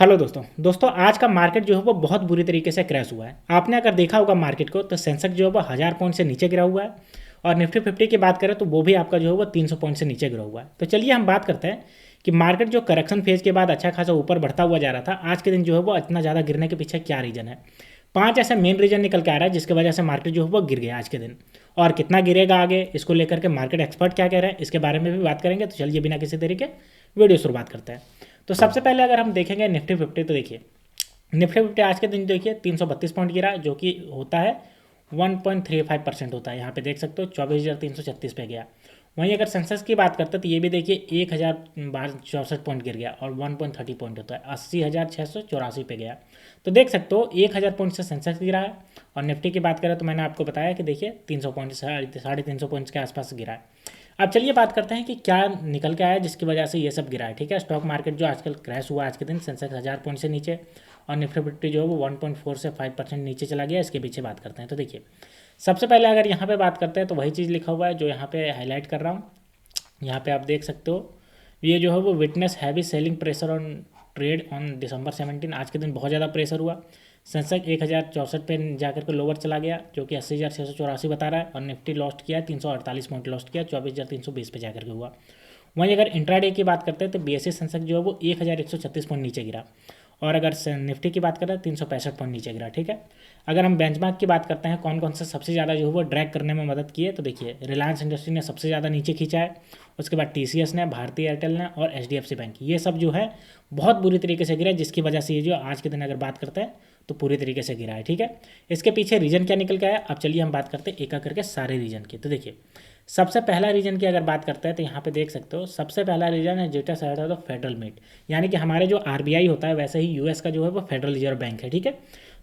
Hello दोस्तों आज का मार्केट जो है वो बहुत बुरी तरीके से क्रैश हुआ है। आपने अगर देखा होगा मार्केट को तो सेंसेक्स जो है वो 1000 पॉइंट से नीचे गिरा हुआ है और निफ्टी 50 की बात करें तो वो भी आपका जो है वो 300 पॉइंट से नीचे गिरा हुआ है। तो चलिए हम बात करते हैं कि मार्केट जो करेक्शन फेज के बाद अच्छा खासा ऊपर बढ़ता हुआ जा रहा था, आज के दिन जो है वो इतना ज़्यादा गिरने के पीछे क्या रीज़न है। 5 ऐसे मेन रीजन निकल के आ रहा है जिसकी वजह से मार्केट जो है वो गिर गया आज के दिन। और कितना गिरेगा आगे, इसको लेकर के मार्केट एक्सपर्ट क्या कह रहे हैं, इसके बारे में भी बात करेंगे। तो चलिए बिना किसी देरी के वीडियो शुरुआत करते हैं। तो सबसे पहले अगर हम देखेंगे निफ्टी 50, तो देखिए निफ्टी 50 आज के दिन देखिए 332 पॉइंट गिरा, जो कि होता है 1.35% होता है। यहाँ पे देख सकते हो 24,336 पे गया। वहीं अगर सेंसेक्स की बात करते हैं तो ये भी देखिए 1064 पॉइंट गिर गया और 1.30 पॉइंट होता है, 80,684 पे गया। तो देख सकते हो 1000 पॉइंट से सेंसेक्स गिरा है। और निफ्टी की बात करें तो मैंने आपको बताया कि देखिए 300 पॉइंट, 350 पॉइंट्स के आसपास गिरा है। अब चलिए बात करते हैं कि क्या निकल के आया जिसकी वजह से ये सब गिरा है। ठीक है, स्टॉक मार्केट जो आजकल क्रैश हुआ आज के दिन, सेंसेक्स 1000 पॉइंट से नीचे और निफ्टी 50 जो है वो 1.4 से 5% नीचे चला गया। इसके पीछे बात करते हैं तो देखिए सबसे पहले अगर यहाँ पे बात करते हैं तो वही चीज़ लिखा हुआ है जो यहाँ पे हाईलाइट कर रहा हूँ। यहाँ पे आप देख सकते हो ये जो है वो witness heavy selling pressure on trade on December 17। आज के दिन बहुत ज़्यादा प्रेशर हुआ। सेंसेक्स 1064 पे जाकर के लोअर चला गया जो कि 80,684 बता रहा है, और निफ्टी लॉस्ट किया 348 पॉइंट लॉस्ट किया, 24,320 पे जाकर के हुआ। वहीं अगर इंट्राडे की बात करते हैं तो बीएसई सेंसेक्स जो है वो 1136 पॉइंट नीचे गिरा। और अगर निफ्टी की बात करें 365 पॉइंट नीचे गिरा। ठीक है, अगर हम बेंचमार्क की बात करते हैं कौन कौन से सबसे ज़्यादा जो है वो ड्रैग करने में मदद की है, तो देखिए रिलायंस इंडस्ट्री ने सबसे ज़्यादा नीचे खींचा है। उसके बाद टीसीएस ने, भारतीय एयरटेल ने और एचडीएफसी बैंक, ये सब जो है बहुत बुरी तरीके से गिरा, जिसकी वजह से ये जो आज के दिन अगर बात करते हैं तो पूरी तरीके से गिरा है। ठीक है, इसके पीछे रीजन क्या निकल के आया, अब चलिए हम बात करते हैं एक एक करके सारे रीजन की। तो देखिए सबसे पहला रीजन की अगर बात करते हैं तो यहाँ पे देख सकते हो सबसे पहला रीजन है जेटा साइड ऑफ द फेडरल मिट, यानी कि हमारे जो आरबीआई होता है वैसे ही यूएस का जो है वो फेडरल रिजर्व बैंक है। ठीक है,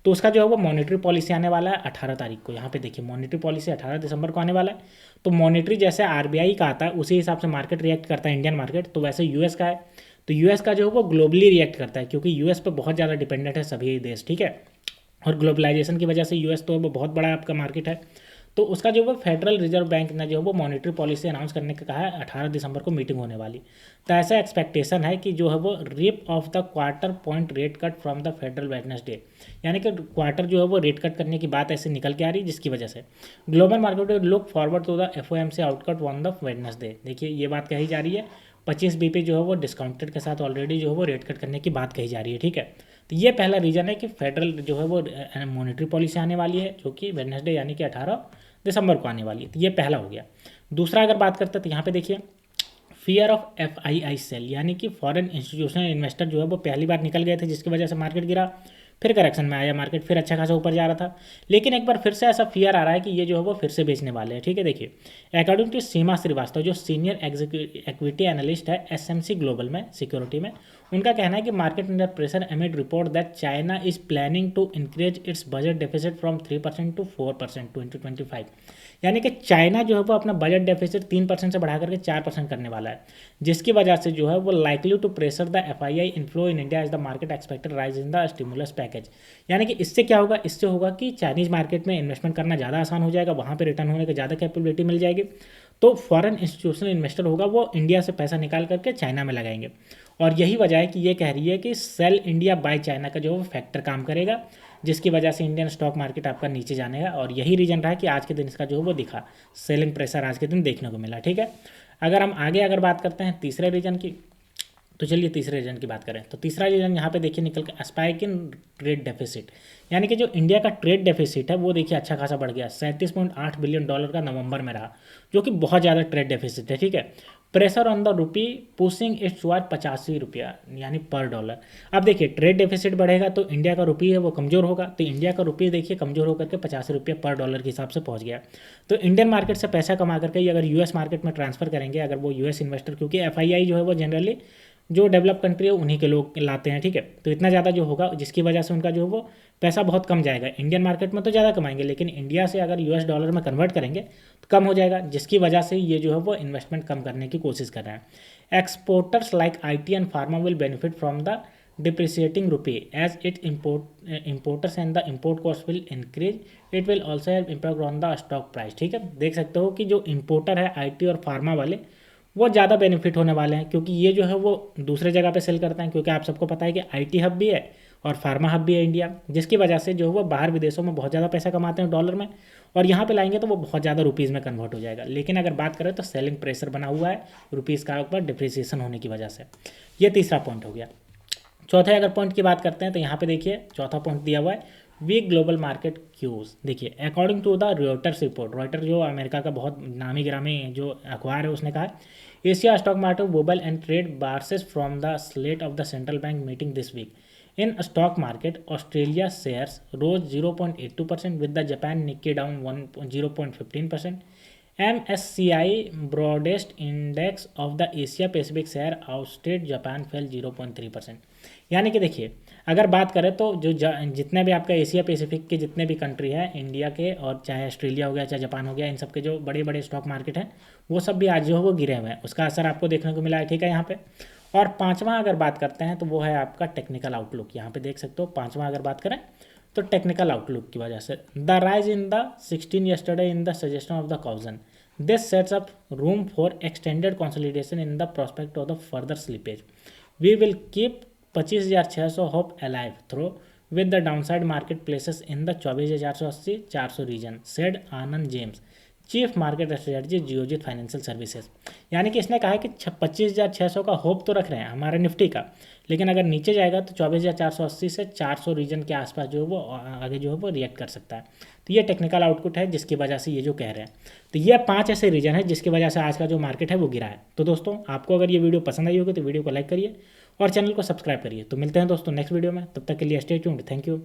तो उसका जो है वो मॉनेटरी पॉलिसी आने वाला है 18 तारीख को। यहाँ पे देखिए मॉनेटरी पॉलिसी 18 दिसंबर को आने वाला है। तो मॉनेटरी जैसे आरबीआई का आता है उसी हिसाब से मार्केट रिएक्ट करता है, इंडियन मार्केट, तो वैसे यूएस का है। तो यूएस का जो है वो ग्लोबली रिएक्ट करता है क्योंकि यूएस पे बहुत ज़्यादा डिपेंडेंट है सभी देश। ठीक है, और ग्लोबलाइजेशन की वजह से यूएस तो वो बहुत बड़ा आपका मार्केट है। तो उसका जो वो फेडरल रिजर्व बैंक ने जो है वो मॉनेटरी पॉलिसी अनाउंस करने का कहा है, 18 दिसंबर को मीटिंग होने वाली। तो ऐसा एक्सपेक्टेशन है कि जो है वो rip off the quarter point rate cut from the federal Wednesday, यानी कि क्वार्टर जो है वो रेट कट करने की बात ऐसे निकल के आ रही है, जिसकी वजह से global market look forward to the FOMC outcome on the Wednesday. देखिए ये बात कही जा रही है, 25 बीपी जो है वो डिस्काउंटेड के साथ ऑलरेडी जो है वो रेट कट करने की बात कही जा रही है। ठीक है, तो ये पहला रीज़न है कि फेडरल जो है वो मॉनेटरी पॉलिसी आने वाली है जो कि वेडनेसडे यानी कि 18 दिसंबर को आने वाली है। तो ये पहला हो गया। दूसरा अगर बात करते हैं तो यहाँ पे देखिए फियर ऑफ एफआईआई सेल, यानी कि फॉरेन इंस्टीट्यूशनल इन्वेस्टर जो है वो पहली बार निकल गए थे, जिसकी वजह से मार्केट गिरा। फिर करेक्शन में आया मार्केट, फिर अच्छा खासा ऊपर जा रहा था, लेकिन एक बार फिर से ऐसा फियर आ रहा है कि ये जो है वो फिर से बेचने वाले हैं। ठीक है, देखिए अकॉर्डिंग टू सीमा श्रीवास्तव जो सीनियर इक्विटी एनालिस्ट है एसएमसी ग्लोबल में सिक्योरिटी में, उनका कहना है कि market under pressure amid report that China is planning to increase its budget deficit from 3% to 4% 2025, यानी कि चाइना जो है वो अपना बजट डेफिसिट 3% से बढ़ा करके 4% करने वाला है, जिसकी वजह से जो है वो likely to pressure the FII inflow in India as the market expected rise in the stimulus package. यानी कि इससे क्या होगा, इससे होगा कि चाइनीज़ मार्केट में इन्वेस्टमेंट करना ज़्यादा आसान हो जाएगा, वहाँ पर रिटर्न होने की ज़्यादा कैपेबिलिटी मिल जाएगी। तो फॉरेन इंस्टीट्यूशनल इन्वेस्टर होगा वो इंडिया से पैसा निकाल करके चाइना में लगाएंगे। और यही वजह है कि ये कह रही है कि सेल इंडिया बाय चाइना का जो है फैक्टर काम करेगा, जिसकी वजह से इंडियन स्टॉक मार्केट आपका नीचे जाने का, और यही रीजन रहा कि आज के दिन इसका जो है वो दिखा सेलिंग प्रेशर आज के दिन देखने को मिला। ठीक है, अगर हम आगे अगर बात करते हैं तीसरे रीजन की, तो चलिए तीसरे रीजन की बात करें तो तीसरा रीजन यहाँ पे देखिए निकल के स्पाइक इन ट्रेड डेफिसिट, यानी कि जो इंडिया का ट्रेड डेफिसिट है वो देखिए अच्छा खासा बढ़ गया, 37.8 बिलियन डॉलर का नवंबर में रहा, जो कि बहुत ज़्यादा ट्रेड डेफिसिट है। ठीक है, pressure on the rupee pushing it's toward 85 रुपया यानी पर डॉलर। अब देखिए ट्रेड डेफिसिट बढ़ेगा तो इंडिया का रुपी है वो कमज़ोर होगा, तो इंडिया का रुपी देखिए कमज़ोर होकर के 85 रुपये पर डॉलर के हिसाब से पहुंच गया। तो इंडियन मार्केट से पैसा कमा करके अगर यूएस मार्केट में ट्रांसफ़र करेंगे, अगर वो यूएस इन्वेस्टर, क्योंकि एफआईआई जो है वो जनरली जो डेवलप कंट्री है उन्हीं के लोग लाते हैं। ठीक है, तो इतना ज़्यादा जो होगा जिसकी वजह से उनका जो है वो पैसा बहुत कम जाएगा। इंडियन मार्केट में तो ज़्यादा कमाएंगे, लेकिन इंडिया से अगर यूएस डॉलर में कन्वर्ट करेंगे तो कम हो जाएगा, जिसकी वजह से ये जो है वो इन्वेस्टमेंट कम करने की कोशिश कर रहे हैं। Exporters like IT and pharma will benefit from the depreciating rupee as it importers and the import cost will increase, it will also have impact on the stock price. ठीक है, देख सकते हो कि जो इम्पोर्टर है आईटी और pharma वाले वो ज़्यादा बेनिफिट होने वाले हैं, क्योंकि ये जो है वो दूसरे जगह पे सेल करते हैं, क्योंकि आप सबको पता है कि आईटी हब भी है और फार्मा हब भी है इंडिया, जिसकी वजह से जो है वो बाहर विदेशों में बहुत ज़्यादा पैसा कमाते हैं डॉलर में, और यहाँ पे लाएंगे तो वो बहुत ज़्यादा रुपीज़ में कन्वर्ट हो जाएगा। लेकिन अगर बात करें तो सेलिंग प्रेशर बना हुआ है रुपीज़ का ऊपर डिप्रिसिएशन होने की वजह से। ये तीसरा पॉइंट हो गया। चौथे अगर पॉइंट की बात करते हैं तो यहाँ पे देखिए चौथा पॉइंट दिया हुआ है वीक ग्लोबल मार्केट क्यूज। देखिए according to the Reuters report, Reuters जो अमेरिका का बहुत नामी गिरामी जो अखबार है उसने कहा है Asia stock market wobble and trade braces from the slate of the central bank meeting this week. In stock market Australia shares rose 0.82% with the Japan Nikkei down 0.15%। MSCI broadest index of the Asia Pacific share outside Japan fell 0.3%। यानी कि देखिए अगर बात करें तो जो जितने भी आपका एशिया पैसिफिक के जितने भी कंट्री है इंडिया के, और चाहे ऑस्ट्रेलिया हो गया चाहे जापान हो गया, इन सब के जो बड़े बड़े स्टॉक मार्केट हैं वो सब भी आज जो है वो गिरे हुए हैं, उसका असर आपको देखने को मिला है। ठीक है यहाँ पे। और पाँचवा अगर बात करते हैं तो वो है आपका टेक्निकल आउटलुक। यहाँ पे देख सकते हो पाँचवा अगर बात करें तो टेक्निकल आउटलुक की वजह से the rise in the 16 yesterday in the suggestion of the caution this sets up room for extended consolidation in the prospect of the further slippage. We will keep 25,600 hope alive throw with the downside market places in the 24,480 400 region, said Anand James chief market strategy Geojit financial services. यानी कि इसने कहा है कि 25,600 का hope तो रख रहे हैं हमारे निफ्टी का, लेकिन अगर नीचे जाएगा तो 24,480 से 400 रीजन के आसपास जो है वो आगे जो है वो रिएक्ट कर सकता है। तो ये टेक्निकल आउटपुट है जिसकी वजह से ये जो कह रहे हैं। तो ये 5 ऐसे रीजन है जिसकी वजह से आज का जो मार्केट है वो गिरा है। तो दोस्तों आपको अगर ये वीडियो पसंद आई होगी तो वीडियो को लाइक करिए और चैनल को सब्सक्राइब करिए। तो मिलते हैं दोस्तों नेक्स्ट वीडियो में, तब तक के लिए स्टे ट्यून्ड। Thank you.